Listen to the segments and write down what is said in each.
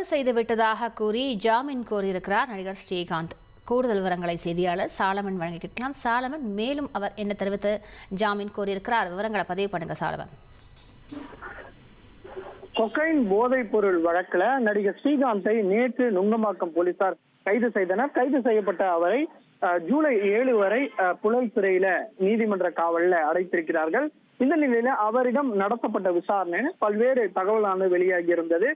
தவறு செய்து விட்டதாக கூறி ஜாமீன் கோரியிருக்கிறார் நடிகர் ஸ்ரீகாந்த். கூடுதல் விவரங்களை செய்தியாளர் சாலமன் வழங்கிக்கலாம். சாலமன், மேலும் அவர் என்ன தெரிவித்து ஜாமீன் கோரியிருக்கிறார்? விவரங்களை பதிவு பண்ணுங்க சாலமன். கொக்கைன் போதைப் பொருள் வழக்குல நடிகர் ஸ்ரீகாந்தை நேற்று நுங்கம்பாக்கம் போலீசார் கைது செய்தனர். கைது செய்யப்பட்ட அவரை ஜூலை 7 வரை புழல் சிறையில நீதிமன்ற காவல்ல அடைத்திருக்கிறார்கள். இந்த நிலையில அவரிடம் நடத்தப்பட்ட விசாரணை பல்வேறு தகவலானது வெளியாகி இருந்தது.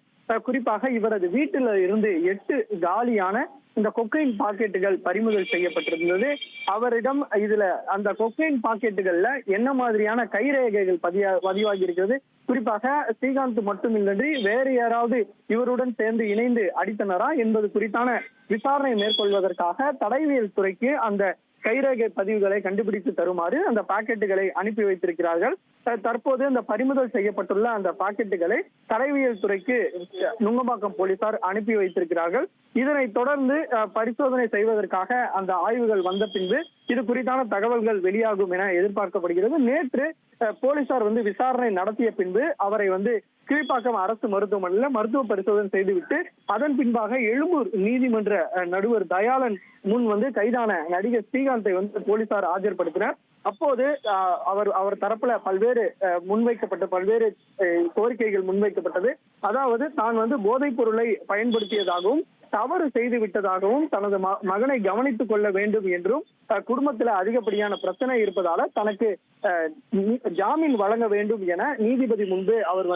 குறிப்பாக இவரது வீட்டில இருந்து 8 காலியான இந்த கொக்கைன் பாக்கெட்டுகள் பறிமுதல் செய்யப்பட்டிருந்தது. அவரிடம் இதுல அந்த கொக்கைன் பாக்கெட்டுகள்ல என்ன மாதிரியான கைரேகைகள் பதிவாகி இருக்கிறது, குறிப்பாக ஸ்ரீகாந்த் மட்டுமின்றி வேறு யாராவது இவருடன் சேர்ந்து இணைந்து அடித்தனரா என்பது குறித்தான விசாரணை மேற்கொள்வதற்காக தடயவியல் துறைக்கு அந்த கைரேகை பதிவுகளை கண்டுபிடித்து தருமாறு அந்த பாக்கெட்டுகளை அனுப்பி வைத்திருக்கிறார்கள். தற்போது அந்த பறிமுதல் செய்யப்பட்டுள்ள அந்த பாக்கெட்டுகளை தடயவியல் துறைக்கு நுங்கம்பாக்கம் போலீசார் அனுப்பி வைத்திருக்கிறார்கள். இதனைத் தொடர்ந்து பரிசோதனை செய்வதற்காக அந்த ஆய்வுகள் வந்த பின்பு இது குறித்தான தகவல்கள் வெளியாகும் என எதிர்பார்க்கப்படுகிறது. நேற்று போலீசார் விசாரணை நடத்திய பின்பு அவரை கீழ்ப்பாக்கம் அரசு மருத்துவமனையில மருத்துவ பரிசோதனை செய்துவிட்டு அதன் பின்பாக எழும்பூர் நீதிமன்ற நடுவர் தயாளன் முன் கைதான நடிகர் ஸ்ரீகாந்தை போலீசார் ஆஜர்படுத்தினர். அப்போது அவர் தரப்புல பல்வேறு கோரிக்கைகள் முன்வைக்கப்பட்டது. அதாவது தான் போதைப் பொருளை பயன்படுத்தியதாகவும் தவறு செய்து விட்டதாகவும் தனது மகனை கவனித்துக் கொள்ள வேண்டும் என்றும் குடும்பத்துல அதிகப்படியான பிரச்சனை இருப்பதால தனக்கு ஜாமீன் வழங்க வேண்டும் என நீதிபதி முன்பு அவர்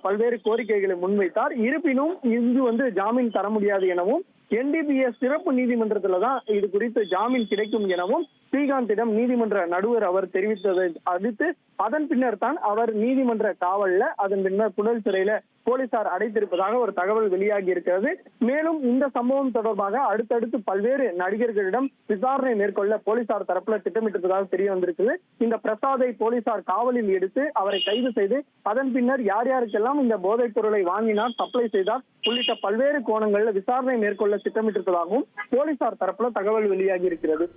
பல்வேறு கோரிக்கைகளை முன்வைத்தார். இருப்பினும் இங்கு ஜாமீன் தர முடியாது எனவும் NDPS சிறப்பு நீதிமன்றத்துலதான் இது குறித்து ஜாமீன் கிடைக்கும் எனவும் ஸ்ரீகாந்திடம் நீதிமன்ற நடுவர் அவர் தெரிவித்ததை அடுத்து அதன் பின்னர் தான் அவர் நீதிமன்ற காவல்ல அதன் பின்னர் புழல் சிறையில போலீசார் அடைத்திருப்பதாக ஒரு தகவல் வெளியாகி இருக்கிறது. மேலும் இந்த சம்பவம் தொடர்பாக அடுத்தடுத்து பல்வேறு நடிகர்களிடம் விசாரணை மேற்கொள்ள போலீசார் தரப்புல திட்டமிட்டிருப்பதாக தெரிய வந்திருக்குது. இந்த பிரசாதை போலீசார் காவலில் எடுத்து அவரை கைது செய்து அதன் பின்னர் யார் யாருக்கெல்லாம் இந்த போதைப் பொருளை வாங்கினார், சப்ளை செய்தார் உள்ளிட்ட பல்வேறு கோணங்கள்ல விசாரணை மேற்கொள்ள திட்டமிட்டிருப்பதாகவும் போலீசார் தரப்புல தகவல் வெளியாகி இருக்கிறது.